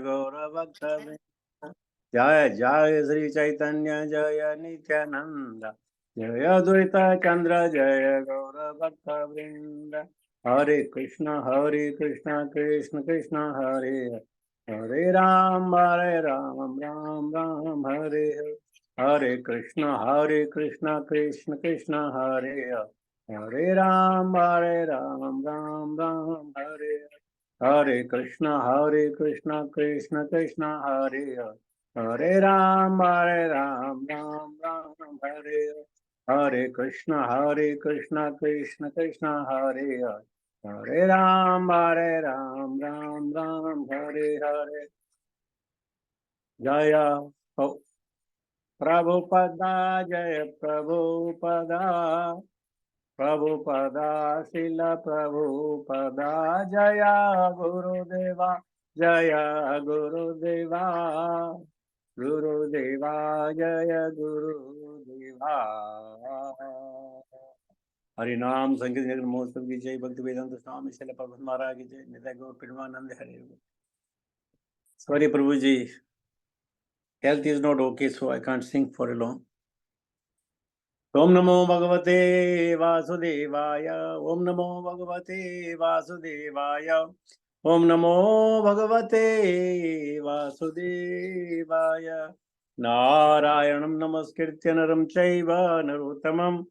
गौरभक्त जय जय श्री चैतन्य जय नित्यानंद जय अद्वैत चंद्र जय गौरभक्त वृंद। हरे कृष्ण कृष्ण कृष्ण हरे हरे राम राम राम हरे हरे कृष्ण कृष्ण कृष्ण हरे हरे राम राम राम हरे हरे कृष्ण कृष्ण कृष्ण हरे हरे राम राम राम हरे हरे कृष्ण कृष्ण कृष्ण हरे हरे राम राम राम हरे हरे। जय हो प्रभुपदा जय प्रभुपदा प्रभुपदा शिल प्रभुपदा जय गुरुदेवा जय गुरुदेवा गुरुदेवा जय गुरुदेवा। हरि नाम संकीर्तन महोत्सव की जय। भक्ति वेदांत स्वामी शिल प्रभु महाराज की जय। नित्य गौर प्रेमानंद हरे। सॉरी प्रभु ji, health is not okay, so I can't sing for a long. ओम नमो भगवते वासुदेवाय ओम नमो भगवते वासुदेवाय ओम नमो भगवते वासुदेवाय। नारायणं नमस्कृत्य नरं चैव नरोत्तमं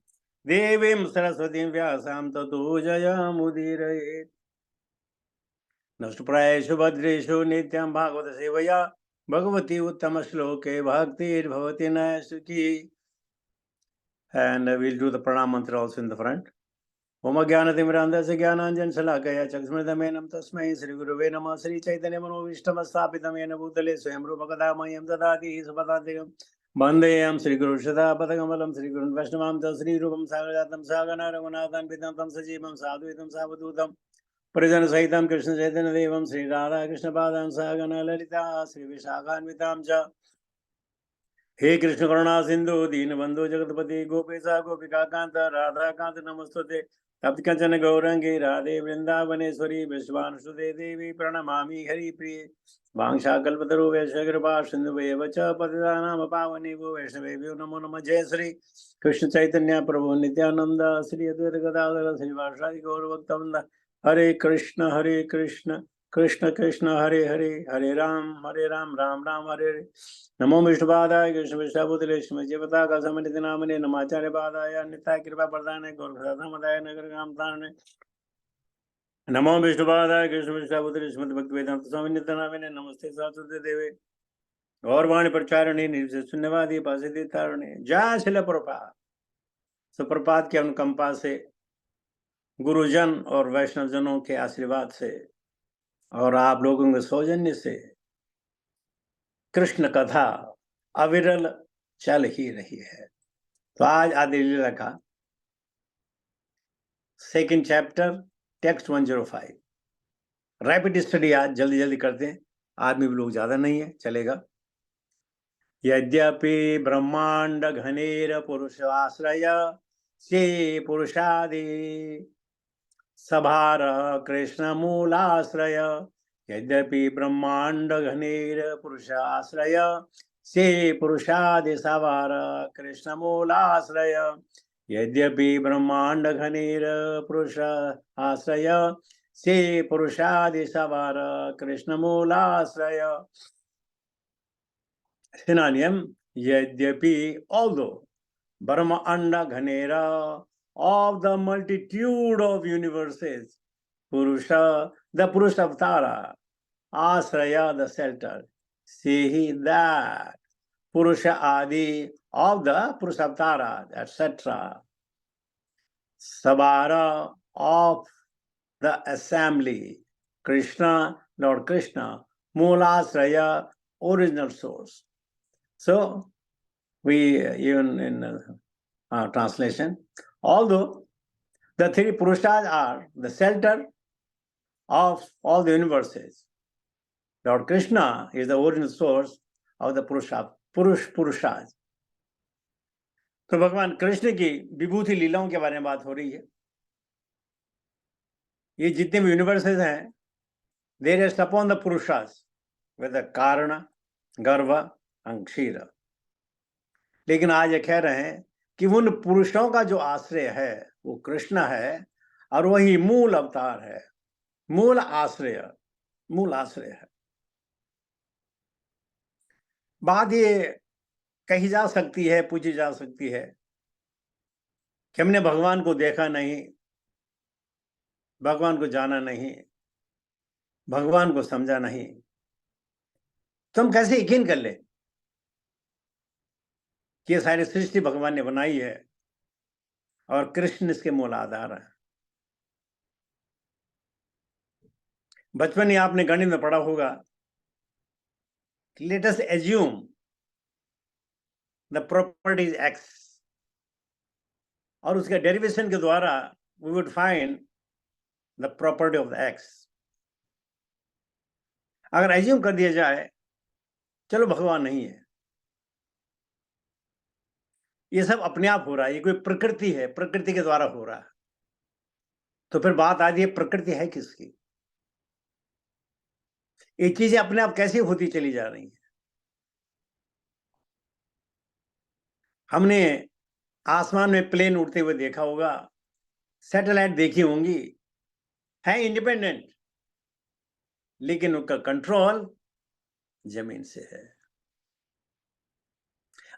देवीं सरस्वतीं व्यासां ततो जयमुदीरयेत्। नष्टप्रायेषु भद्रेषु नित्यं भागवत सेवया भगवती उत्तम श्लोके भक्तिर्भवति न सुखी। And we'll do the pranam mantra also in the front. Om Jnanatimrandasya Jnananjan Shalakaya Chaksmridamenam Tasmai Sri Guruve Namah Sri Chaitanya Manovishtamastapitam Yena Bhutale Swayam Rupakadamayam Dadati Supadantikam Bandeyam Sri Guru Shada Padakamalam Sri Guru Vaishnamam Ta Sri Rupam Sagaratam Sagana Raghunathan Pitam Tam Sajivam Sadhuitam Savadutam Parijan Sahitam Krishna Chaitanya Devam Sri Radha Krishna Padam Sagana Lalita Sri Vishakhanvitam Cha। हे कृष्ण करुणा सिंधु दीन बंधु जगतपति गोपेशा गोपिका कांत राधा कांत नमस्तुते तप्त कंचन गौरंगी राधे वृंदावनेश्वरी विश्वानुसुते देवी प्रणमामि हरि प्रिय वांशा कल्पतरु वैश्य कृपा सिंधु च पतितानां पावनेभ्यो वैष्णवेभ्यो नमो नमः। जय श्री कृष्ण चैतन्य प्रभु नित्यानंद श्री अद्वैत गदाधर श्रीवासादि गौरभक्तवृंद। हरे कृष्ण कृष्ण कृष्ण हरे हरे हरे राम राम राम हरे हरे। नमो विष्णुपादाय कृष्ण विष्णुपुत्रे श्रीमज्जपता का समन्वित नामने नमाचार्य पादाय नित्य कृपा प्रदान गौरदाय नगर काम तारणे। नमो विष्णुपादाय कृष्ण विष्णुपुत्रे श्रीमद भक्ति वेदांत समन्वित नामने नमस्ते सरस्वती देवे गौरवाणी प्रचारणे निर्विशेष शून्यवादी पासिद्धि तारणे। जय शिल प्रभुपाद। सुप्रभात के अनुकंपा से गुरुजन और वैष्णव जनों के आशीर्वाद से और आप लोगों के सौजन्य से कृष्ण कथा अविरल चल ही रही है। तो आज आदि लीला का second chapter text 105 rapid study आज जल्दी जल्दी करते हैं। आदमी भी लोग ज्यादा नहीं है, चलेगा। यद्यपि ब्रह्मांड घनेर पुरुषाश्रय से पुरुषादि सभार कृष्ण मूलाश्रय। यद्यपि ब्रह्मांड घनेर पुरुषाश्रय से पुरुषादि सभार कृष्ण मूलाश्रय। यद्यपि ब्रह्मांड घनेर पुरुष आश्रय से पुरुषादि सवार कृष्ण मूलाश्रय। सिनोनिम यद्यपि although ब्रह्मांड घनेरा of the multitude of universes purusha the purusha avatara asraya the shelter see that purusha adi of the purusha avatara etc. Sabara of the assembly, Krishna, Lord Krishna, Moolasraya, original source. So, we even in translation, although the three Purushas are the shelter of all the universes, Lord Krishna is the original source of the Purushas. तो भगवान कृष्ण की विभूति लीलाओं के बारे में बात हो रही है। ये जितने भी यूनिवर्सेस हैं, they rest upon the Purushas. with the Karana, Garva and Kshira. लेकिन आज ये कह रहे हैं कि उन पुरुषों का जो आश्रय है वो कृष्ण है और वही मूल अवतार है, मूल आश्रय है। बात ये कही जा सकती है, पूछी जा सकती है कि हमने भगवान को देखा नहीं, भगवान को जाना नहीं, भगवान को समझा नहीं, तो हम कैसे यकीन कर ले कि ये सारी सृष्टि भगवान ने बनाई है और कृष्ण इसके मूल आधार है। बचपन में आपने गणित में पढ़ा होगा, let us assume the property X, और उसके डेरिवेशन के द्वारा we would find the property of the X. अगर एज्यूम कर दिया जाए चलो भगवान नहीं है, ये सब अपने आप हो रहा है, ये कोई प्रकृति है, प्रकृति के द्वारा हो रहा है, तो फिर बात आती है प्रकृति है किसकी? ये चीजें अपने आप कैसे होती चली जा रही हैं? हमने आसमान में प्लेन उड़ते हुए देखा होगा, सैटेलाइट देखी होंगी, है इंडिपेंडेंट, लेकिन उनका कंट्रोल जमीन से है।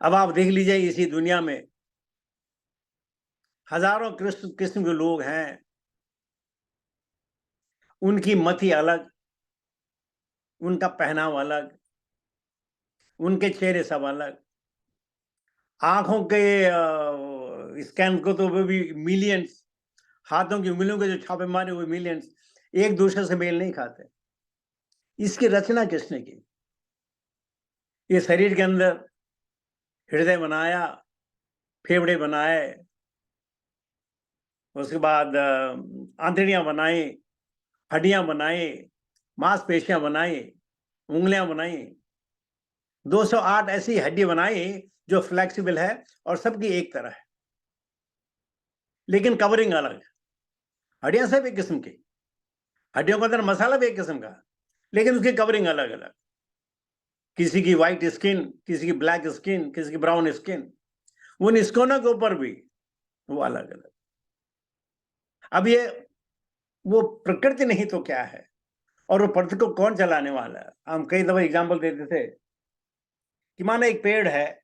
अब आप देख लीजिए, इसी दुनिया में हजारों किस्म के लोग हैं, उनकी मति अलग, उनका पहनावा अलग, उनके चेहरे सब अलग, आंखों के स्कैन को तो वो भी मिलियंस, हाथों की उंगलियों के जो छापे मारे हुए मिलियंस, एक दूसरे से मेल नहीं खाते। इसकी रचना किसने की? ये शरीर के अंदर हृदय बनाया, फेफड़े बनाए, उसके बाद आंतड़ियां बनाई, हड्डियां बनाई, मांसपेशियां बनाई, उंगलियां बनाई, 208 ऐसी हड्डी बनाई जो फ्लेक्सिबल है और सबकी एक तरह है, लेकिन कवरिंग अलग। हड्डियां सब एक किस्म की, हड्डियों के अंदर मसाला भी एक किस्म का, लेकिन उसकी कवरिंग अलग अलग। किसी की व्हाइट स्किन, किसी की ब्लैक स्किन, किसी की ब्राउन स्किन, उन स्किनों के ऊपर भी वो अलग अलग। अब ये वो प्रकृति नहीं तो क्या है, और वो प्रकृति को कौन चलाने वाला है? हम कई दफा एग्जाम्पल देते थे कि माना एक पेड़ है,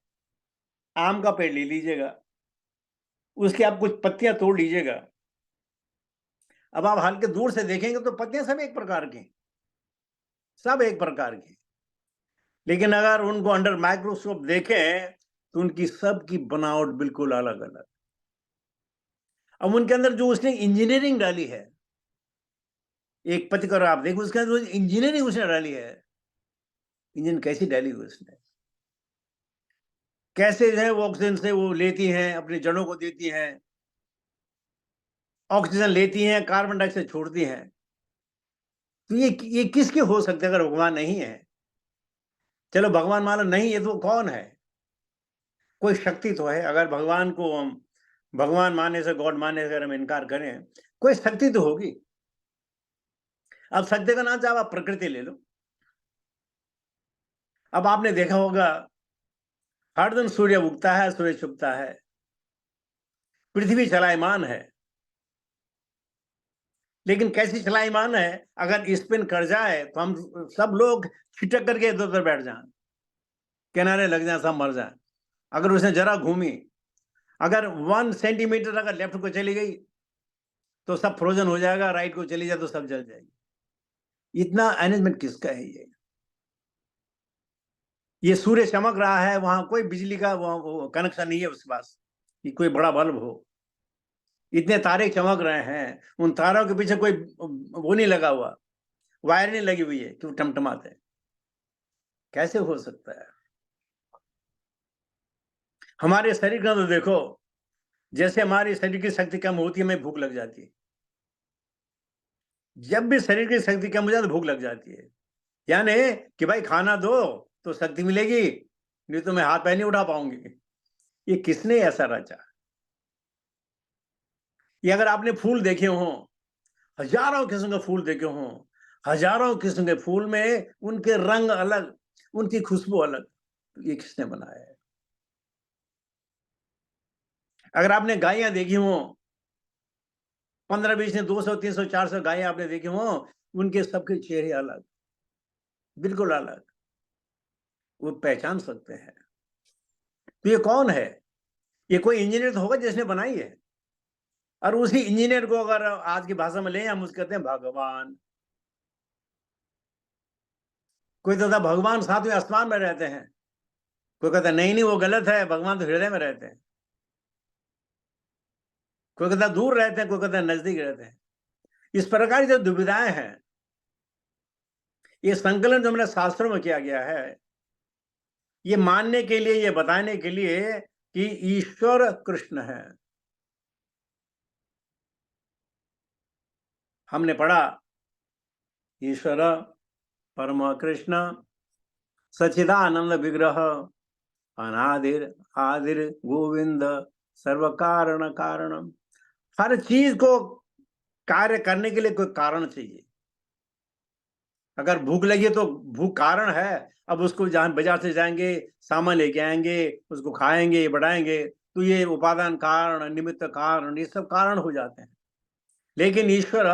आम का पेड़ ले लीजिएगा, उसकी आप कुछ पत्तियां तोड़ लीजिएगा, अब आप हल्के दूर से देखेंगे तो पत्तियां सब एक प्रकार की, सब एक प्रकार की, लेकिन अगर उनको अंडर माइक्रोस्कोप देखें तो उनकी सबकी बनावट बिल्कुल अलग अलग। अब उनके अंदर जो उसने इंजीनियरिंग डाली है, एक पत्ती को आप देखो, उसके अंदर इंजीनियरिंग उसने डाली है, इंजन कैसी डाली उसने, कैसे जो है वो ऑक्सीजन से वो लेती हैं, अपनी जड़ों को देती हैं, ऑक्सीजन लेती हैं, कार्बन डाइऑक्साइड छोड़ती हैं। तो ये किसके हो सकते अगर भगवान नहीं है? चलो भगवान मान लो नहीं है तो कौन है? कोई शक्ति तो है। अगर भगवान को हम भगवान मानने से, गॉड मानने से अगर हम इनकार करें, कोई शक्ति तो होगी। अब शक्ति का नाम चाहे आप प्रकृति ले लो। अब आपने देखा होगा हर दिन सूर्य उगता है, सूर्य छुपता है, पृथ्वी चलायमान है, लेकिन कैसी चलायमान है? अगर स्पिन कर जाए तो हम सब लोग छिटक करके इधर उधर बैठ जाएं, किनारे लग जाएं, सब मर जाएं। अगर उसने जरा घूमी, अगर 1 सेंटीमीटर अगर लेफ्ट को चली गई तो सब फ्रोजन हो जाएगा, राइट को चली जाए तो सब जल जाएगी। इतना अरेंजमेंट किसका है? ये सूर्य चमक रहा है, वहां कोई बिजली का कनेक्शन नहीं है उसके पास कि कोई बड़ा बल्ब हो। इतने तारे चमक रहे हैं, उन तारों के पीछे कोई वो नहीं लगा हुआ, वायर नहीं लगी हुई है कि वो टमटमाते हैं। कैसे हो सकता है? हमारे शरीर का तो देखो, जैसे हमारी शरीर की शक्ति कम होती है, हमें भूख लग जाती है। जब भी शरीर की शक्ति कम हो जाती है तो भूख लग जाती है, यानी कि भाई खाना दो तो शक्ति मिलेगी, नहीं तो मैं हाथ पैर नहीं उठा पाऊंगी। ये किसने ऐसा रचा? ये अगर आपने फूल देखे हो, हजारों किस्म के फूल देखे हो, हजारों किस्म के फूल में उनके रंग अलग, उनकी खुशबू अलग। तो ये किसने बनाया है? अगर आपने गायें देखी हो 15-20 ने 200 300 400 गायें आपने देखी हो, उनके सबके चेहरे अलग, बिल्कुल अलग, वो पहचान सकते हैं। तो ये कौन है? ये कोई इंजीनियर तो होगा जिसने बनाई है। और उसी इंजीनियर को अगर आज की भाषा में लें, हम उसको कहते हैं भगवान। कोई तो भगवान सातवें आसमान में रहते हैं, कोई कहता है नहीं नहीं वो गलत है, भगवान तो हृदय में रहते हैं। कोई कहता है दूर रहते हैं, कोई कहता है नजदीक रहते हैं। इस प्रकार की जो दुविधाएं हैं, ये संकलन जो हमने शास्त्रों में किया गया है, ये मानने के लिए, ये बताने के लिए कि ईश्वर कृष्ण है। हमने पढ़ा ईश्वर परम कृष्ण सच्चिदानंद विग्रह अनादिर आदिर गोविंद सर्व कारण कारणम। हर चीज को कार्य करने के लिए कोई कारण चाहिए। अगर भूख लगी तो भूख कारण है। अब उसको जहां बाजार से जाएंगे, सामान लेके आएंगे, उसको खाएंगे, बढ़ाएंगे, तो ये उपादान कारण, निमित्त कारण, ये सब कारण हो जाते हैं। लेकिन ईश्वर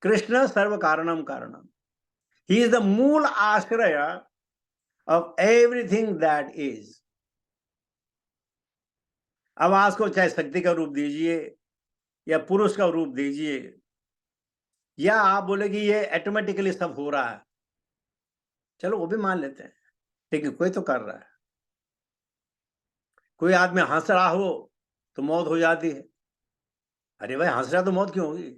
कृष्ण सर्व कारणम कारणम, ही इज द मूल आश्रय ऑफ एवरीथिंग दैट इज। अब आज को चाहे शक्ति का रूप दीजिए या पुरुष का रूप दीजिए, या आप बोले कि ये ऑटोमेटिकली सब हो रहा है, चलो वो भी मान लेते हैं, लेकिन कोई तो कर रहा है। कोई आदमी हंस रहा हो तो मौत हो जाती है, अरे भाई हंस रहा तो मौत क्यों होगी?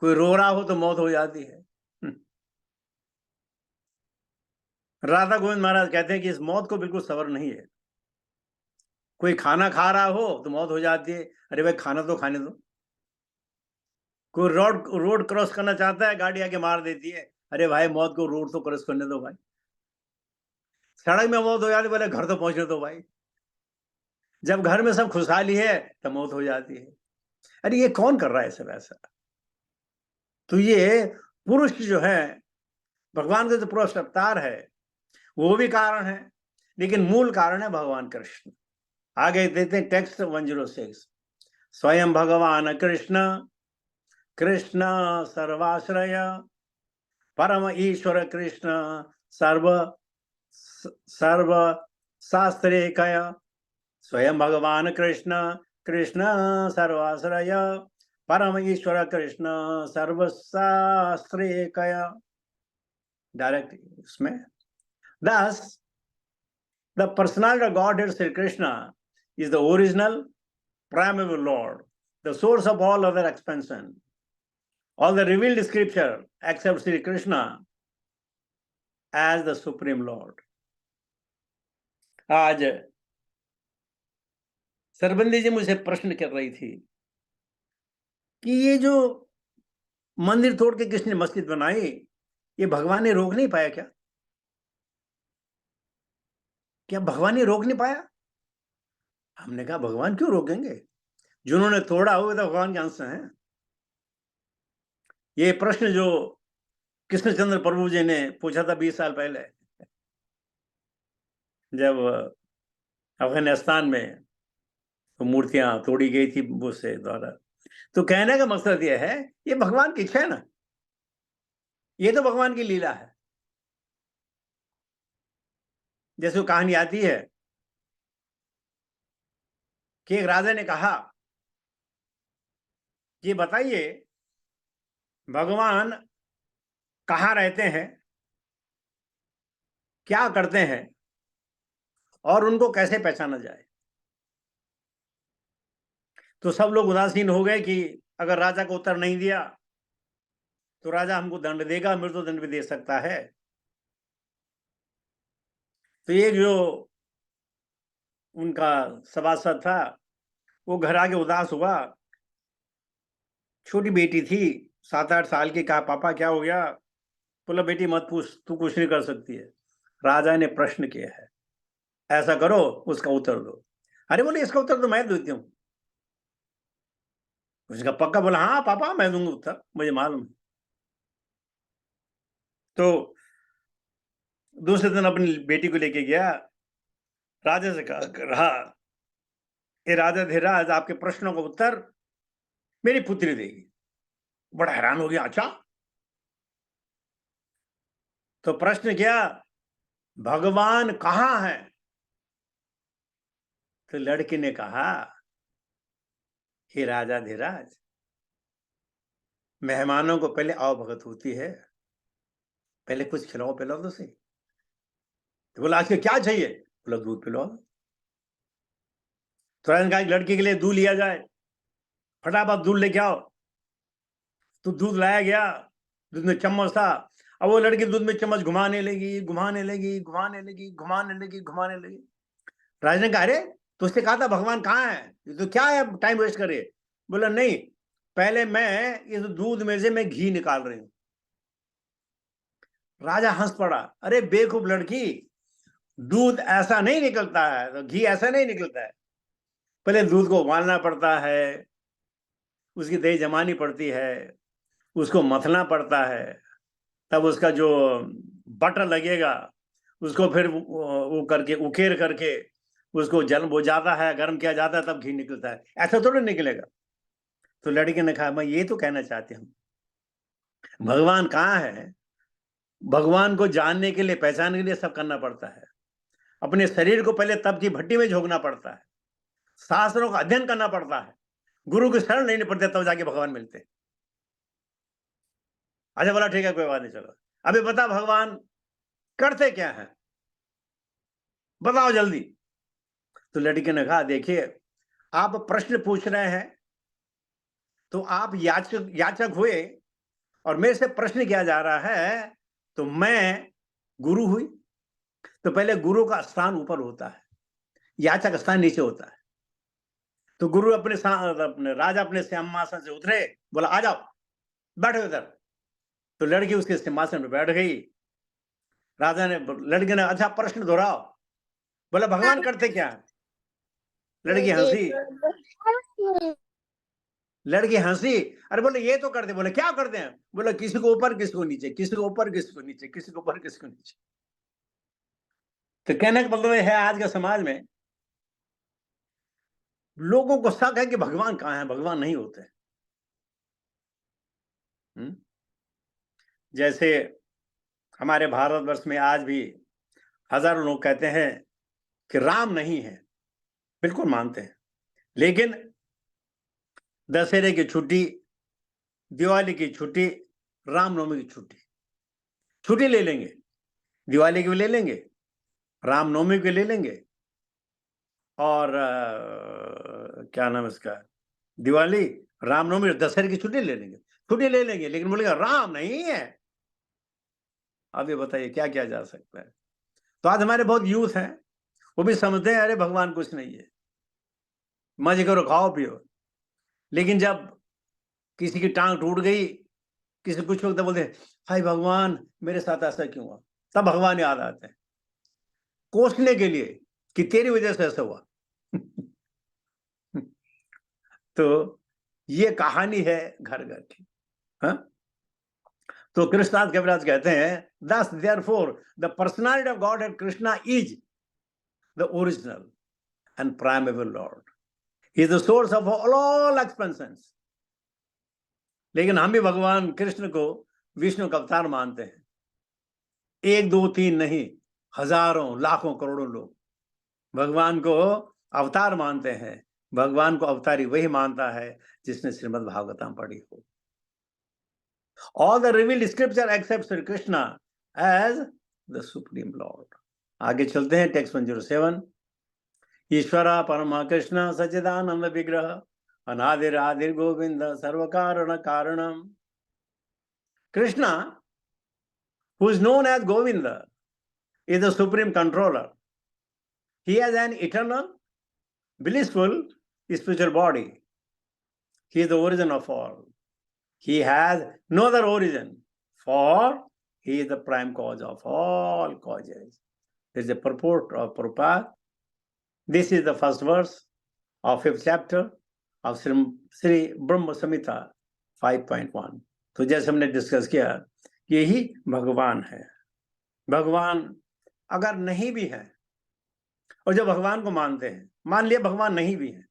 कोई रो रहा हो तो मौत हो जाती है। राधा गोविंद महाराज कहते हैं कि इस मौत को बिल्कुल सबर नहीं है। कोई खाना खा रहा हो तो मौत हो जाती है, अरे भाई खाना तो खाने दो। कोई रोड रोड क्रॉस करना चाहता है, गाड़ी आके मार देती है, अरे भाई मौत को रोड तो क्रॉस करने दो भाई। सड़क में मौत हो जाती है, बोले घर तो पहुंचने दो भाई। जब घर में सब खुशहाली है तब मौत हो जाती है। अरे ये कौन कर रहा है सब ऐसा? तो ये पुरुष जो है, भगवान का जो पुरुष अवतार है, वो भी कारण है, लेकिन मूल कारण है भगवान कृष्ण। आगे देते हैं टेक्स्ट 106। स्वयं भगवान कृष्ण कृष्ण सर्वाश्रय परम ईश्वर कृष्ण सर्व सर्व शास्त्रेकय। स्वयं भगवान कृष्ण कृष्ण सर्वाश्रय परम ईश्वर कृष्ण सर्वशास्त्रेकय। डायरेक्ट इसमें thus the personality of Godhead Sri Krishna is the original primeval Lord, the source of all other expansion. All the revealed scripture accept Sri Krishna as the supreme Lord. आज सरबंदी जी मुझे प्रश्न कर रही थी कि ये जो मंदिर तोड़ के किसने मस्जिद बनाई, ये भगवान ने रोक नहीं पाया क्या? क्या भगवान ने रोक नहीं पाया? हमने कहा भगवान क्यों रोकेंगे? जिन्होंने तोड़ा हुआ तो भगवान के अंश हैं। ये प्रश्न जो कृष्णचंद्र प्रभु जी ने पूछा था 20 साल पहले, जब अफगानिस्तान में तो मूर्तियां तोड़ी गई थी उससे द्वारा। तो कहने का मकसद यह है, ये भगवान की इच्छा है ना, ये तो भगवान की लीला है। जैसे वो कहानी आती है कि एक राजा ने कहा कि बताइए भगवान कहाँ रहते हैं, क्या करते हैं, और उनको कैसे पहचाना जाए। तो सब लोग उदासीन हो गए कि अगर राजा को उत्तर नहीं दिया तो राजा हमको दंड देगा, मृत्युदंड भी दे सकता है। तो एक जो उनका सभासद था, वो घर आके उदास हुआ। छोटी बेटी थी 7-8 साल की, कहा पापा क्या हो गया? बोला बेटी मत पूछ, तू कुछ नहीं कर सकती है। राजा ने प्रश्न किया है, ऐसा करो उसका उत्तर दो। अरे बोले इसका उत्तर तो मैं देती हूँ। उसका पक्का? बोला हाँ पापा मैं दूंगा उत्तर, मुझे मालूम है। तो दूसरे दिन अपनी बेटी को लेके गया, राजा से कहा, ये राजा धीराज, आपके प्रश्नों का उत्तर मेरी पुत्री देगी। बड़ा हैरान हो गया, अच्छा? तो प्रश्न किया, भगवान कहाँ है? तो लड़की ने कहा, हे राजा धीराज, मेहमानों को पहले आवभगत होती है, पहले कुछ खिलाओ पिलाओ तो सही। तो बोला, आज क्या चाहिए? बोला, दूध पिलाओ। तो राजा ने कहा, लड़की के लिए दूध लिया जाए, फटाफट दूध लेके आओ। तो दूध लाया गया, दूध में चम्मच था। अब वो लड़की दूध में चम्मच घुमाने लगी, घुमाने लगी, घुमाने लगी, घुमाने लगी, घुमाने लगी। राजा ने कहा, अरे तो उसने कहा था भगवान कहाँ है, ये तो क्या है, टाइम वेस्ट करे। बोला, नहीं, पहले मैं इस दूध में से मैं घी निकाल रही हूं। राजा हंस पड़ा, अरे बेवकूफ लड़की, दूध ऐसा नहीं निकलता है, तो घी ऐसा नहीं निकलता है। पहले दूध को उबालना पड़ता है, उसकी दही जमानी पड़ती है, उसको मथना पड़ता है, तब उसका जो बटर लगेगा उसको फिर वो करके उकेर करके उसको जल वो जाता है, गर्म किया जाता है, तब घी निकलता है, ऐसा थोड़ा निकलेगा। तो लड़की ने कहा, मैं ये तो कहना चाहती हूँ, भगवान कहाँ है? भगवान को जानने के लिए, पहचानने के लिए सब करना पड़ता है। अपने शरीर को पहले तप की भट्टी में झोंकना पड़ता है, शास्त्रों का अध्ययन करना पड़ता है, गुरु की शरण लेनी पड़ती है, तब जाके भगवान मिलते हैं। अच्छा, बोला ठीक है, कोई बात नहीं, चलो अभी बता भगवान करते क्या है, बताओ जल्दी। तो लड़की ने कहा, देखिए, आप प्रश्न पूछ रहे हैं तो आप याचक हुए, और मेरे से प्रश्न किया जा रहा है, तो मैं गुरु हुई। तो पहले गुरु का स्थान ऊपर होता है, याचक स्थान नीचे होता है। तो गुरु अपने राजा अपने सिंहासन से उतरे, बोला, आ जाओ, बैठो इधर। तो लड़की उसके सिंहासन पर बैठ गई। राजा ने, लड़की ने, अच्छा प्रश्न दोहराओ। बोला, भगवान करते क्या है? लड़की हंसी, लड़की हंसी, अरे बोले, ये तो करते। बोले, क्या करते हैं? बोले, किसी को ऊपर, किसी को नीचे, किसी को ऊपर, किसी को नीचे, किसी को ऊपर, किसी को नीचे। तो कहने का मतलब है, आज के समाज में लोगों को शक है कि भगवान कहाँ है, भगवान नहीं होते। जैसे हमारे भारतवर्ष में आज भी हजारों लोग कहते हैं कि राम नहीं है, बिल्कुल मानते हैं, लेकिन दशहरे की छुट्टी, दिवाली की छुट्टी, रामनवमी की छुट्टी ले लेंगे, दिवाली की भी ले लेंगे, रामनवमी की ले लेंगे, और क्या नाम है इसका, दिवाली, रामनवमी, दशहरे की छुट्टी ले लेंगे, लेकिन बोलेगा राम नहीं है। अब ये बताइए क्या किया जा सकता है? तो आज हमारे बहुत यूथ हैं, वो भी समझते हैं, अरे भगवान कुछ नहीं है, मजे करो, खाओ पियो। लेकिन जब किसी की टांग टूट गई, किसी कुछ वक्त बोलते हैं, हाय भगवान मेरे साथ ऐसा क्यों हुआ, तब भगवान याद आते हैं, कोसने के लिए कि तेरी वजह से ऐसा हुआ। तो ये कहानी है घर घर की। हाँ, तो कृष्णदास कविराज कहते हैं, thus therefore the personality of God and Krishna is the original and primeval Lord. He is the source of all expansions. लेकिन हम भी भगवान कृष्ण को विष्णु का अवतार मानते हैं। एक दो तीन नहीं, हजारों लाखों करोड़ों लोग भगवान को अवतार मानते हैं। भगवान को अवतारी वही मानता है जिसने श्रीमद् भागवतम पढ़ी हो। All the revealed scripture accept Sri Krishna as the supreme Lord. आगे चलते हैं, टेक्स्ट 107। ईश्वरा परमा कृष्ण सच्चिदानंद विग्रह अनादिर आदिर गोविंद सर्व कारण कारणम। Krishna, who is known as Govinda, is the supreme controller. He has an eternal, blissful spiritual body. He is the origin of all. He has no other origin, for he is the prime cause of all causes. This is the purport of Prabhupada. This is the first verse of 5th chapter of Sri Brahma Samhita 5.1. तो जैसे हमने discuss किया यही भगवान है। भगवान अगर नहीं भी है, और जब भगवान को मानते हैं, मान लिया भगवान नहीं भी है,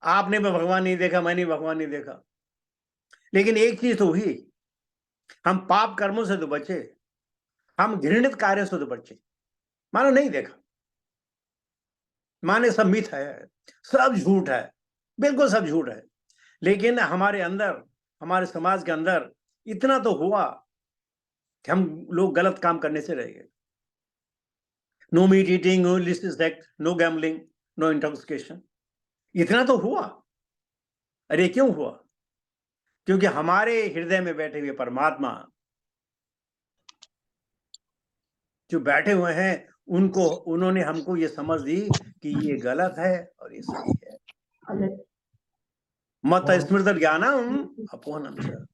आपने भी भगवान नहीं देखा, मैंने भी भगवान नहीं देखा, लेकिन एक चीज तो हुई, हम पाप कर्मों से तो बचे, हम घृणित कार्य से तो बचे। मानो नहीं देखा, माने सब मिथ है, सब झूठ है, बिल्कुल सब झूठ है, लेकिन हमारे अंदर, हमारे समाज के अंदर इतना तो हुआ कि हम लोग गलत काम करने से रह गए। No meat eating, no illicit sex, no gambling, no intoxication, इतना तो हुआ। अरे क्यों हुआ? क्योंकि हमारे हृदय में बैठे हुए परमात्मा जो बैठे हुए हैं, उन्होंने हमको ये समझ दी कि ये गलत है और ये सही है। मत स्मृत ज्ञानम अपोहनम च,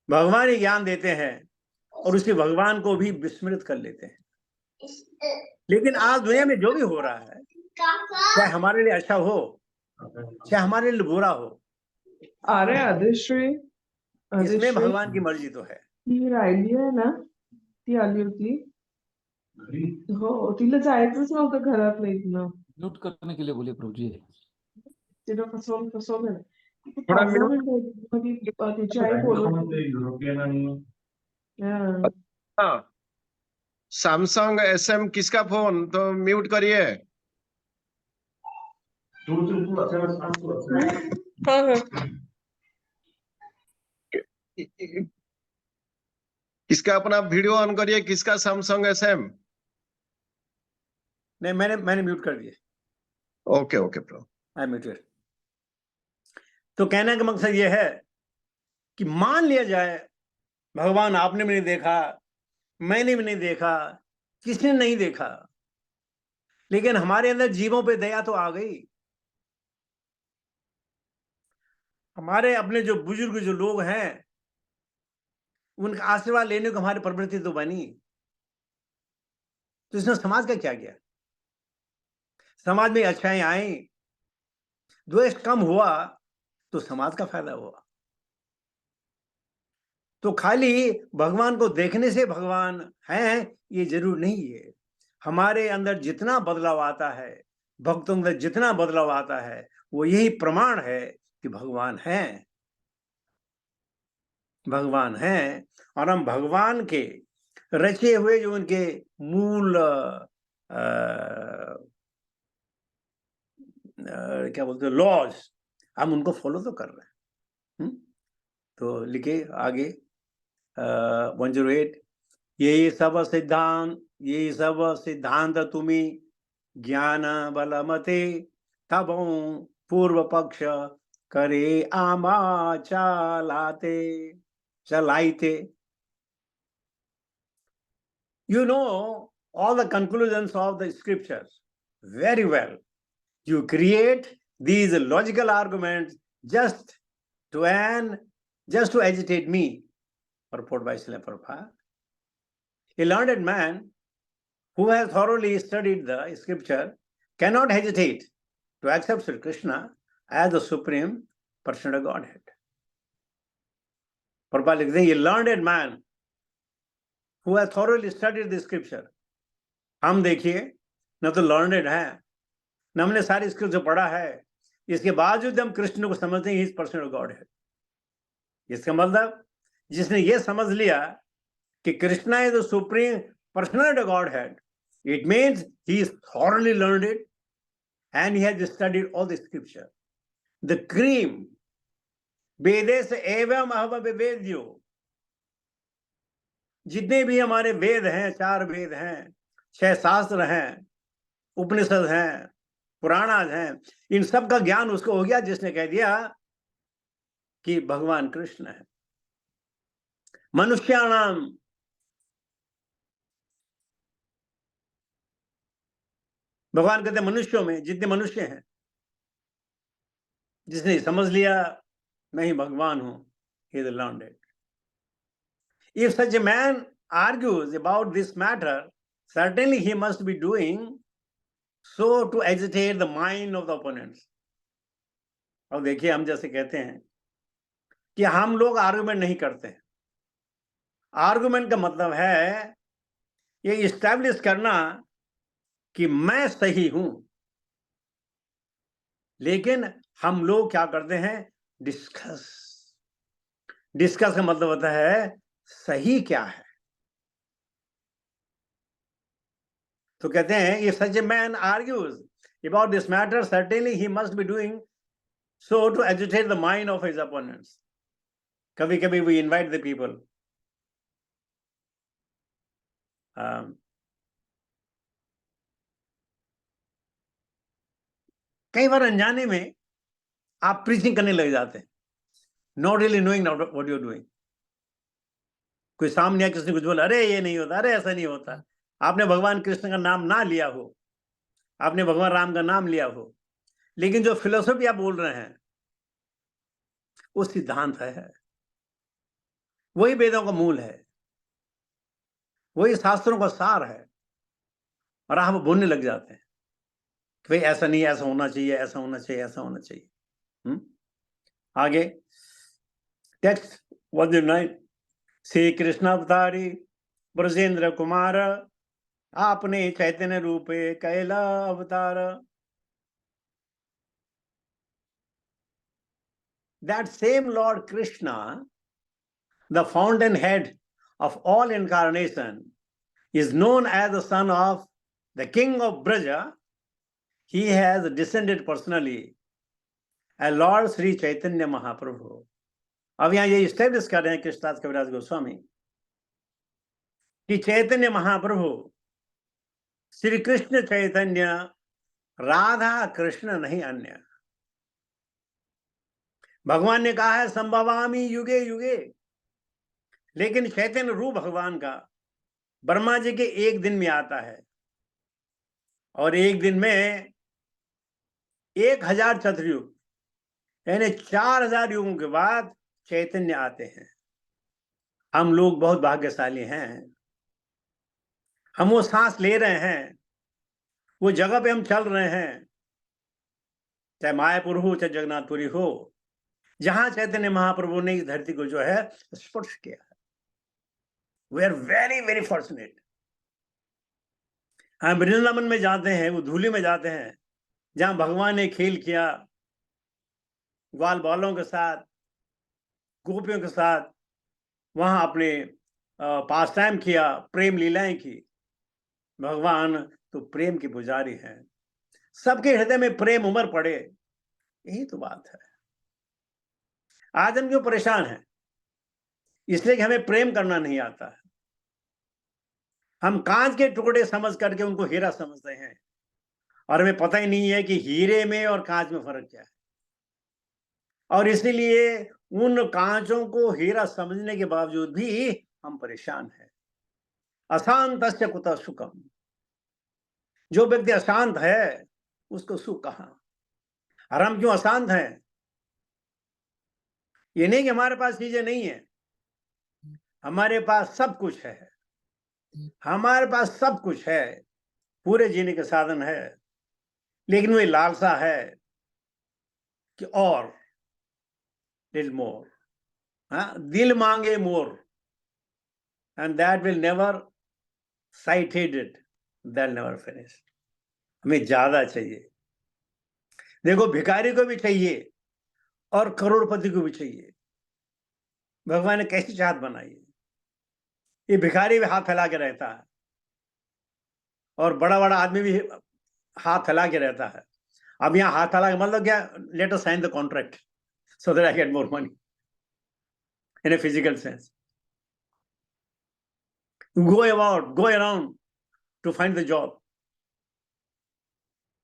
भगवान ही ज्ञान देते हैं और उसी भगवान को भी विस्मृत कर लेते हैं। लेकिन आज दुनिया में जो भी हो रहा है, चाहे हमारे लिए अच्छा हो, चाहे हमारे लिए बुरा हो, अरे आदिश्री, इसमें भगवान की मर्जी तो है। ती राहिली आहे ना, ती आली होती. हो, तिला जायचंच नव्हतं घरातलं इथनं. म्यूट करने के लिए बोलिए प्रभु जी. तिला फसवलं ना. थोडा 5-10 मिनिटं तिची आई बोलत होती. हा. हाँ, सैमसंग SM किसका फोन? तो म्यूट करिए। हा, हा. किसका अपना वीडियो ऑन करिए, किसका सैमसंग SM? नहीं, मैंने म्यूट कर दिया। ओके ओके प्रो, आई म्यूटेड। तो कहने का मकसद यह है कि मान लिया जाए भगवान आपने भी नहीं देखा, मैंने भी नहीं देखा, किसी ने नहीं देखा, लेकिन हमारे अंदर जीवों पे दया तो आ गई। हमारे अपने जो बुजुर्ग जो लोग हैं, उनका आशीर्वाद लेने को हमारी प्रवृत्ति तो बनी। तो इसने समाज का क्या किया? समाज में अच्छाई आई, द्वेष कम हुआ, तो समाज का फायदा हुआ। तो खाली भगवान को देखने से भगवान हैं ये जरूर नहीं है। हमारे अंदर जितना बदलाव आता है, भक्तों में जितना बदलाव आता है, वो यही प्रमाण है कि भगवान हैं, भगवान हैं। और हम भगवान के रचे हुए जो उनके मूल क्या बोलते हैं लॉज, हम उनको फॉलो तो कर रहे हैं। तो लिखे आगे 108, यही सब सिद्धांत तुम्ही ज्ञान बलमते तब पूर्व पक्ष करे आमा चलाइते। You know all the conclusions of the scriptures very well. You create these logical arguments just to agitate me. Purport by Srila Prabhupada. A learned man who has thoroughly studied the scripture cannot hesitate to accept Sri Krishna as the supreme personal Godhead. Prabhupada लिखते हैं, a learned man who has thoroughly studied the scripture. हम देखिए न तो learned है, न हमने सारी स्क्रिप्चर पढ़ा है, इसके बावजूद हम कृष्ण को समझते हैं इस पर्सन गॉड है। इसका मतलब जिसने ये समझ लिया कि Krishna is the supreme personal god head, it means he is thoroughly learned and he has studied all the scripture. द क्रीम वेदेश एवं अहम वेद्यो, जितने भी हमारे वेद हैं, 4 वेद हैं, 6 शास्त्र हैं, उपनिषद हैं, पुराणाज हैं, इन सब का ज्ञान उसको हो गया जिसने कह दिया कि भगवान कृष्ण है। मनुष्याणाम, भगवान कहते हैं मनुष्यों में जितने मनुष्य हैं, जिसने समझ लिया मैं ही भगवान हूं, he is learned. If such a man argues about this matter, certainly he must be doing so to agitate the mind of the opponents. अब देखिए, हम जैसे कहते हैं कि हम लोग आर्गुमेंट नहीं करते हैं, आर्गुमेंट का मतलब है ये इस्टेब्लिश करना कि मैं सही हूं, लेकिन हम लोग क्या करते हैं? डिस्कस का मतलब होता है सही क्या है। तो कहते हैं if such a man argues about this matter, certainly he must be doing so to agitate the mind of his opponents. कभी कभी we invite the people. कई बार अनजाने में आप प्रीचिंग करने लग जाते हैं, not really knowing what you are doing. कोई सामने किसी ने कुछ बोला, अरे ये नहीं होता, अरे ऐसा नहीं होता। आपने भगवान कृष्ण का नाम ना लिया हो, आपने भगवान राम का नाम लिया हो, लेकिन जो फिलोसफी आप बोल रहे हैं वो सिद्धांत है, वही वेदों का मूल है, वही शास्त्रों का सार है, और आप बोलने लग जाते हैं कि भाई ऐसा नहीं, ऐसा होना चाहिए, ऐसा होना चाहिए, ऐसा होना चाहिए। आगे text was nine, Shri Krishna अवतारी ब्रजेंद्र कुमार, आपने चैतन्य रूपे कैला अवतार। That same Lord Krishna, the fountainhead of all incarnation, is known as the son of the king of Braja. He has descended personally as Lord Sri Chaitanya Mahaprabhu. अब यहाँ ये establish कर रहे हैं कृष्णदास कविराज गोस्वामी कि चैतन्य महाप्रभु श्री कृष्ण चैतन्य, राधा कृष्ण नहीं अन्य। भगवान ने कहा है संभवामि युगे युगे, लेकिन चैतन्य रूप भगवान का ब्रह्मा जी के एक दिन में आता है, और एक दिन में 1000 चतुर्युग यानी 4000 युगों के बाद चैतन्य आते हैं। हम लोग बहुत भाग्यशाली हैं, हम वो सांस ले रहे हैं, वो जगह पे हम चल रहे हैं, चाहे मायापुर हो चाहे जगन्नाथपुरी हो, जहां चैतन्य महाप्रभु ने इस धरती को जो है स्पर्श किया है। We are very very fortunate. हम वृंदावन में जाते हैं, वो धूली में जाते हैं जहां भगवान ने खेल किया ग्वाल बालों के साथ, गोपियों के साथ, वहां अपने पास टाइम किया, प्रेम लीलाएं की। भगवान तो प्रेम की पुजारी हैं, सबके हृदय में प्रेम उमड़ पड़े, यही तो बात है। आज हम क्यों परेशान हैं? इसलिए कि हमें प्रेम करना नहीं आता है। हम कांच के टुकड़े समझ करके उनको हीरा समझते हैं, और हमें पता ही नहीं है कि हीरे में और कांच में फर्क क्या है। और इसीलिए उन कांचों को हीरा समझने के बावजूद भी हम परेशान हैं। अशांतस्य कुतः सुखम, जो व्यक्ति अशांत है उसको सुख कहां? और हम क्यों अशांत हैं? ये नहीं कि हमारे पास चीजें नहीं है, हमारे पास सब कुछ है, हमारे पास सब कुछ है, पूरे जीने के साधन है, लेकिन वही लालसा है कि और लिटिल मोर, दिल मांगे मोर, and that will never satisfy it, that will never finish. हमें ज्यादा चाहिए। देखो, भिखारी को भी चाहिए और करोड़पति को भी चाहिए। भगवान ने कैसी चाहत बनाई है? ये भिखारी भी हाथ फैला के रहता है, और बड़ा बड़ा आदमी भी हाथ फैला के रहता है। अब यहाँ हाथ फैला के मतलब क्या? Let us sign the contract so that I get more money in a physical sense. Go around to find the job.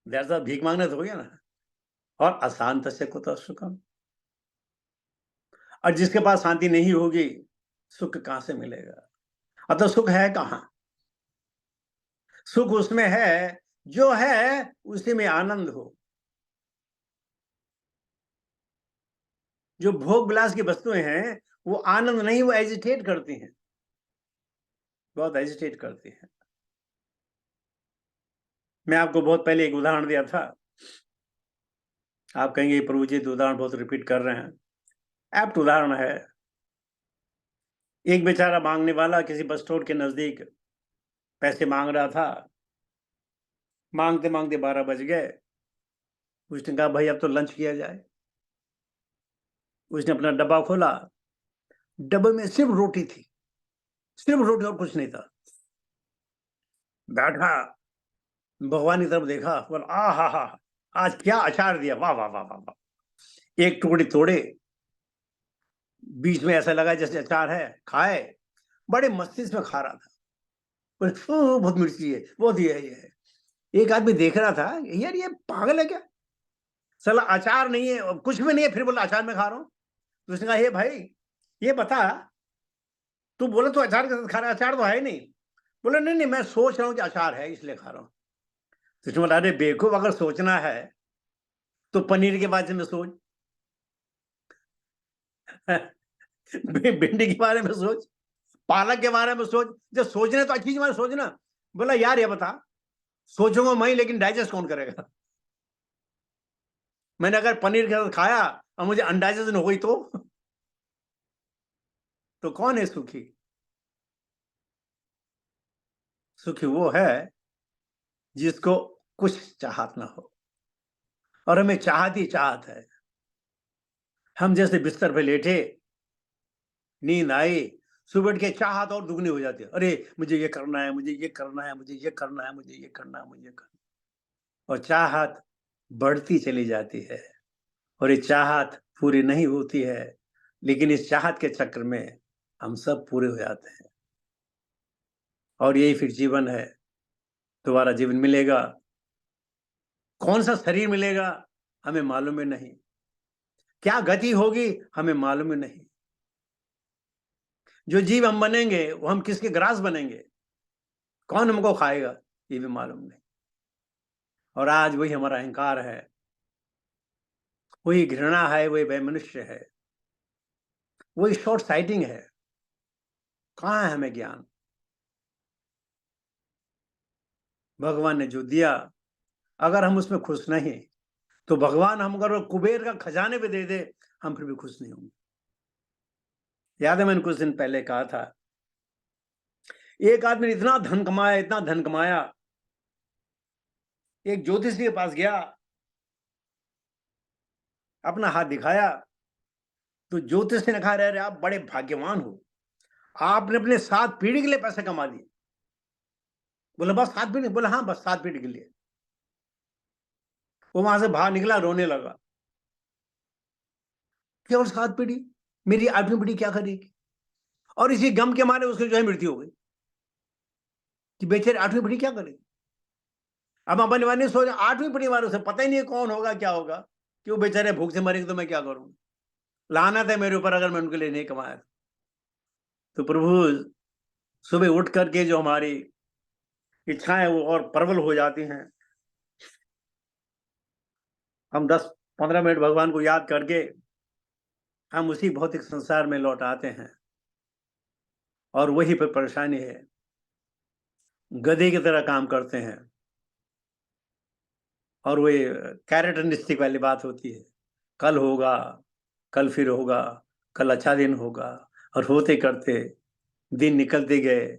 That's a भीख मांगना तो हो गया ना। और अशांत से कुतः सुखम, और जिसके पास शांति नहीं होगी, सुख कहां से मिलेगा? अतः सुख है कहां? सुख उसमें है जो है उसी में आनंद हो। जो भोग विलास की वस्तुएं हैं वो आनंद नहीं, वो एजिटेट करती हैं, बहुत एजिटेट करती हैं। मैं आपको बहुत पहले एक उदाहरण दिया था। आप कहेंगे प्रभु जी तो उदाहरण बहुत रिपीट कर रहे हैं। एप्ट उदाहरण है। एक बेचारा मांगने वाला किसी बस स्टॉप के नजदीक पैसे मांग रहा था। मांगते मांगते 12 बज गए। उसने कहा भाई अब तो लंच किया जाए। उसने अपना डब्बा खोला। डब्बे में सिर्फ रोटी थी, सिर्फ रोटी और कुछ नहीं था। बैठा, भगवान की तरफ देखा, बोला आ हा, आज क्या अचार दिया, वाह वाह वाह वाह वाह। एक टुकड़ी तोड़े, बीच में ऐसा लगा जैसे अचार है, खाए, बड़े मस्ती से खा रहा था। बोले बहुत मिर्ची है, बहुत ये है, ये है। एक आदमी देख रहा था, यार ये पागल है क्या, साला अचार नहीं है, कुछ भी नहीं है, फिर बोला अचार में खा रहा हूँ। तो उसने कहा हे भाई ये बता, तू बोला तो अचार के साथ खा रहा है, अचार तो है ही नहीं। बोले नहीं नहीं मैं सोच रहा हूँ कि अचार है इसलिए खा रहा हूँ। तो उसने बोला अरे बेवकूफ, अगर सोचना है तो पनीर के बारे में सोच, भिंडी के बारे में सोच, पालक के बारे में सोच। जब सोचना तो अच्छी चीज में सोचना। बोला यार ये बता, सोचूंगा मैं लेकिन डाइजेस्ट कौन करेगा। मैंने अगर पनीर के साथ खाया और मुझे अनडाइजेशन हो गई तो कौन है सुखी? सुखी वो है जिसको कुछ चाहत ना हो, और हमें चाहत ही चाहत है। हम जैसे बिस्तर पे लेटे, नींद आई, सुबह के चाहत और दुगनी हो जाती है। अरे मुझे ये करना है, मुझे ये करना है, मुझे ये करना है, मुझे ये करना है, मुझे ये करना है। और चाहत बढ़ती चली जाती है और ये चाहत पूरी नहीं होती है, लेकिन इस चाहत के चक्कर में हम सब पूरे हो जाते हैं। और यही फिर जीवन है। दोबारा जीवन मिलेगा, कौन सा शरीर मिलेगा हमें मालूम ही नहीं, क्या गति होगी हमें मालूम ही नहीं। जो जीव हम बनेंगे वो हम किसके ग्रास बनेंगे, कौन हमको खाएगा ये भी मालूम नहीं। और आज वही हमारा अहंकार है, वही घृणा है, वही वैमनुष्य है, वही शॉर्ट साइटिंग है। कहाँ है हमें ज्ञान? भगवान ने जो दिया, अगर हम उसमें खुश नहीं, तो भगवान हम अगर कुबेर का खजाने पे दे दे, हम फिर भी खुश नहीं होंगे। याद है मैंने कुछ दिन पहले कहा था, एक आदमी ने इतना धन कमाया, इतना धन कमाया, एक ज्योतिषी के पास गया, अपना हाथ दिखाया, तो ज्योतिष ने कहा अरे आप बड़े भाग्यवान हो, आपने अपने 7 पीढ़ी के लिए पैसे कमा लिए। बोला बस 7 पीढ़ी? बोला हाँ बस 7 पीढ़ी के लिए। वो वहां से बाहर निकला, रोने लगा। क्या और 7 पीढ़ी, मेरी 8वीं पीढ़ी क्या करेगी? और इसी गम के मारे उसकी जो है मृत्यु हो गई कि बेचारे 8वीं पीढ़ी क्या करेगी। अब अपने बारे सोच, 8वीं पीढ़ी वालों से पता ही नहीं कौन होगा क्या होगा, कि वो बेचारे भूख से मरेंगे तो मैं क्या करूं। लानत है मेरे ऊपर अगर मैं उनके लिए नहीं कमाया। तो प्रभु सुबह उठ करके जो हमारी इच्छाएं वो और प्रबल हो जाती हैं, हम 10-15 मिनट भगवान को याद करके हम उसी भौतिक संसार में लौट आते हैं। और वही पर परेशानी है, गधे की तरह काम करते हैं। और वही कैरेक्टरिस्टिक वाली बात होती है, कल होगा, कल फिर होगा, कल अच्छा दिन होगा। और होते करते दिन निकलते गए,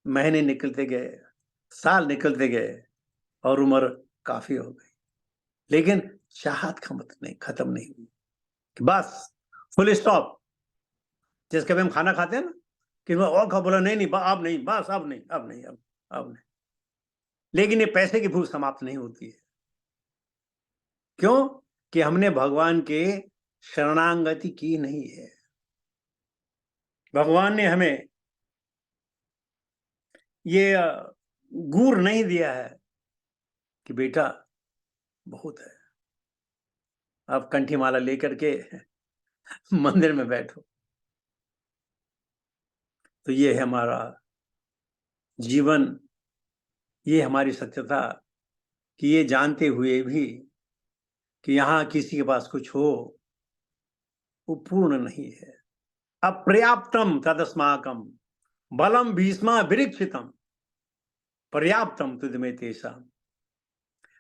महीने निकलते गए, साल निकलते गए, और उम्र काफी हो गई, लेकिन चाहत खत्म नहीं हुई। बस फुल स्टॉप। जिस कभी हम खाना खाते हैं ना, कि मैं और खा, बोला नहीं नहीं अब नहीं, बस अब नहीं, अब नहीं, अब नहीं। लेकिन ये पैसे की भूख समाप्त नहीं होती है। क्यों? कि हमने भगवान के शरणागति की नहीं है। भगवान ने हमें ये गुर नहीं दिया है कि बेटा बहुत है, आप कंठी माला लेकर के मंदिर में बैठो। तो ये है हमारा जीवन, ये हमारी सत्यता, कि ये जानते हुए भी कि यहां किसी के पास कुछ हो, वो पूर्ण नहीं है। अपर्याप्तम तदस्माकम बलम भीष्मा विरीक्षितम पर्याप्तम तुझमें तेषा।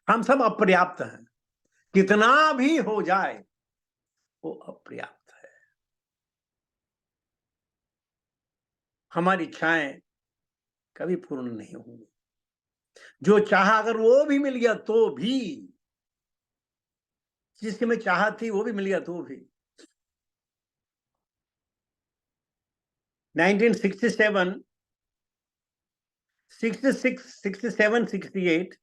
हम सब अपर्याप्त हैं, कितना भी हो जाए वो अपर्याप्त है। हमारी इच्छाएं कभी पूर्ण नहीं होंगी। जो चाहा अगर वो भी मिल गया तो भी, जिसकी में चाहत थी वो भी मिल गया तो भी। 1967, 66, 67, 68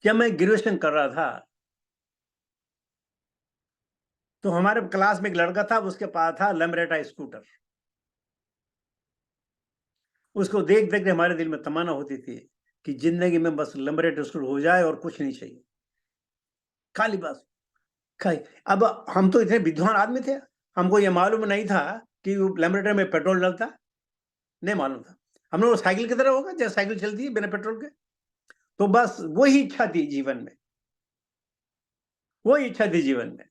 जब मैं ग्रेजुएशन कर रहा था तो हमारे क्लास में एक लड़का था, उसके पास था लैम्ब्रेटा स्कूटर। उसको देख देख के हमारे दिल में तमन्ना होती थी कि जिंदगी में बस लैम्ब्रेटा स्कूटर हो जाए और कुछ नहीं चाहिए, खाली बस खाई। अब हम तो इतने विद्वान आदमी थे, हमको ये मालूम नहीं था कि लैम्ब्रेटा में पेट्रोल डलता, नहीं मालूम था। हम लोग साइकिल की तरह होगा जैसे साइकिल चलती है बिना पेट्रोल के। तो बस वही इच्छा थी जीवन में, वही इच्छा थी जीवन में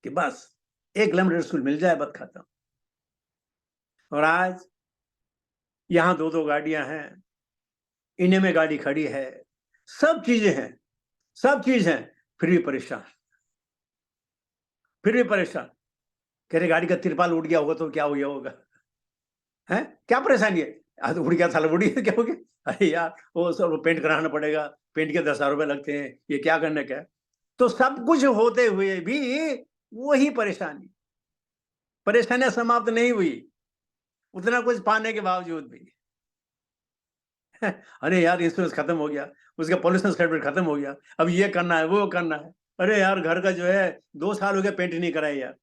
कि बस एक लैम्ब्रेटा स्कूटर मिल जाए, बस खत्म। और आज यहाँ 2-2 गाड़ियां हैं, इन्हें में गाड़ी खड़ी है, सब चीजें हैं, सब चीज है, फिर भी परेशान, फिर भी परेशान। कह रहे गाड़ी का तिरपाल उड़ गया होगा तो क्या हो गया होगा, है क्या परेशानी है? आज उड़ गया, साला उड़ गया, क्या हो गया? अरे यार वो सब पेंट कराना पड़ेगा, पेंट के 10,000 रुपए लगते हैं, ये क्या करने का है? तो सब कुछ होते हुए भी वही परेशानी, परेशानियां समाप्त नहीं हुई, उतना कुछ पाने के बावजूद भी। अरे यार इंश्योरेंस खत्म हो गया, उसका पॉल्यूशन सर्टिफिकेट खत्म हो गया, अब ये करना है, वो करना है। अरे यार घर का जो है 2 साल हो गया पेंट नहीं कराया यार,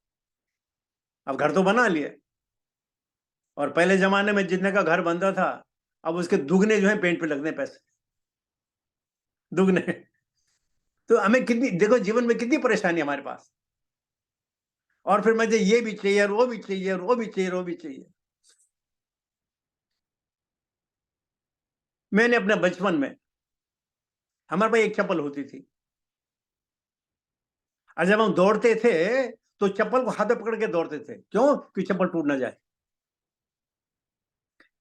अब घर तो बना लिए, और पहले जमाने में जितने का घर बनता था अब उसके दुगने जो है पेंट पे लगते हैं पैसे, दुगने। तो हमें कितनी, देखो जीवन में कितनी परेशानी हमारे पास, और फिर मुझे ये भी चाहिए और वो भी चाहिए और वो भी चाहिए और वो भी चाहिए। मैंने अपने बचपन में, हमारे पास एक चप्पल होती थी, और जब हम दौड़ते थे तो चप्पल को हाथ में पकड़ के दौड़ते थे, क्यों? कि चप्पल टूट ना जाए।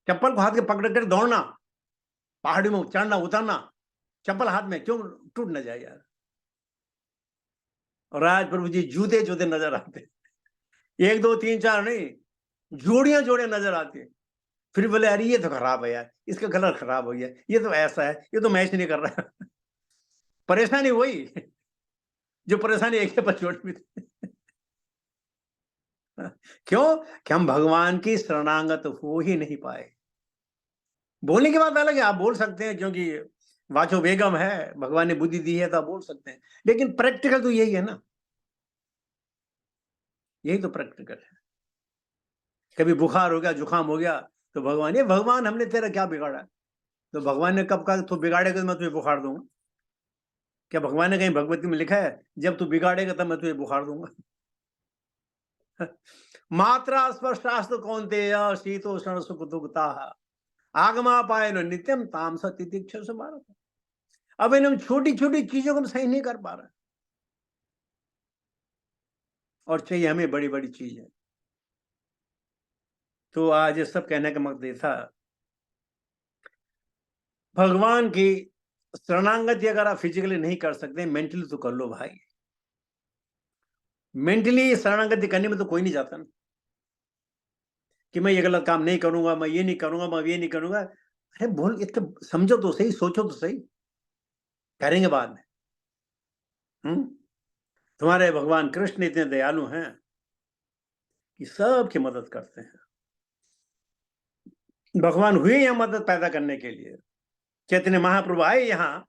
चप्पल को हाथ में पकड़ कर दौड़ना, पहाड़ी में चढ़ना उतरना, चप्पल हाथ में, क्यों? टूट ना जाए यार। और आज प्रभु जी जूते जूते नजर आते, 1 2 3 4 नहीं, जोड़ियां जोड़े नजर आते। फिर बोले अरे ये तो खराब है यार, इसका कलर खराब हो गया, ये तो ऐसा है, ये तो मैच नहीं कर रहा। परेशानी वही जो परेशानी एक पर छोड़ भी थी। क्यों? कि हम भगवान की शरणागत हो ही नहीं पाए। बोलने की बात अलग है, आप बोल सकते हैं क्योंकि वाचो बेगम है, भगवान ने बुद्धि दी है तो आप बोल सकते हैं, लेकिन प्रैक्टिकल तो यही है ना, यही तो प्रैक्टिकल है। कभी बुखार हो गया, जुकाम हो गया, तो भगवान, ये भगवान हमने तेरा क्या बिगाड़ा? तो भगवान ने कब कहा तू बिगाड़ेगा तो मैं तुझे बुखार दूंगा? क्या भगवान ने कहीं भगवत गीता में लिखा है जब तू बिगाड़ेगा तब मैं तुझे बुखार दूंगा? मात्रा स्पर्शास्तु कौन्तेय शीतोष्ण सुख दुखता आगमापायनो नित्यम ताम सतितिक्षु से भारत। अब इन हम छोटी छोटी चीजों को हम सही नहीं कर पा रहे, और चाहिए हमें बड़ी बड़ी चीजें। तो आज ये सब कहने का मकसद ये था, भगवान की शरणागति अगर आप फिजिकली नहीं कर सकते, मेंटली तो कर लो भाई। मेंटली शरणागति करने में तो कोई नहीं जाता ना, कि मैं ये गलत काम नहीं करूंगा, मैं ये नहीं करूंगा, मैं ये नहीं करूंगा। अरे बोल, इतना समझो तो सही, सोचो तो सही, करेंगे बाद में। तुम्हारे भगवान कृष्ण इतने दयालु हैं कि सबकी मदद करते हैं। भगवान हुए यहाँ मदद पैदा करने के लिए, चैतन्य महाप्रभु आए यहाँ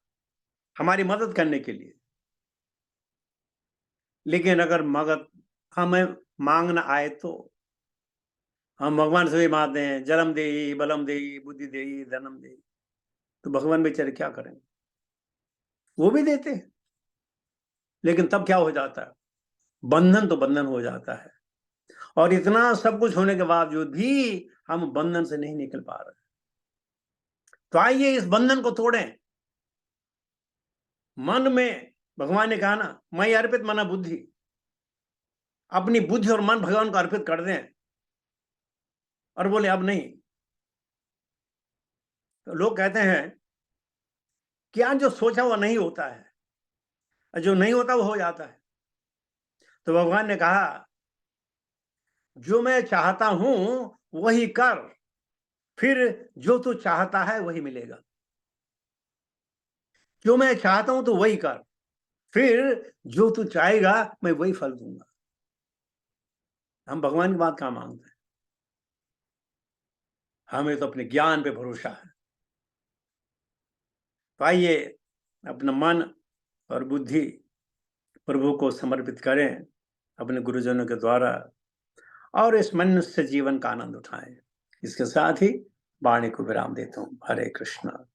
हमारी मदद करने के लिए। लेकिन अगर मदद हमें मांगना आए तो हम भगवान से भी मांगते हैं, जन्म दे, बलम दे, बुद्धि दे, धनम दे, तो भगवान बेचारे क्या करें? वो भी देते हैं, लेकिन तब क्या हो जाता है? बंधन तो बंधन हो जाता है, और इतना सब कुछ होने के बावजूद भी हम बंधन से नहीं निकल पा रहे। तो आइए इस बंधन को तोड़ें। मन में भगवान ने कहा ना, मैं अर्पित मना बुद्धि, अपनी बुद्धि और मन भगवान को अर्पित कर दें। और बोले अब नहीं। तो लोग कहते हैं कि आज जो सोचा वो नहीं होता है, और जो नहीं होता वो हो जाता है। तो भगवान ने कहा जो मैं चाहता हूं वही कर, फिर जो तू चाहता है वही मिलेगा। जो मैं चाहता हूं तो वही कर, फिर जो तू चाहेगा मैं वही फल दूंगा। हम भगवान की बात कहां मांगते हैं? हमें तो अपने ज्ञान पे भरोसा है। तो आइए अपना मन और बुद्धि प्रभु को समर्पित करें अपने गुरुजनों के द्वारा, और इस मनुष्य जीवन का आनंद उठाएं। इसके साथ ही वाणी को विराम देता हूं। हरे कृष्णा।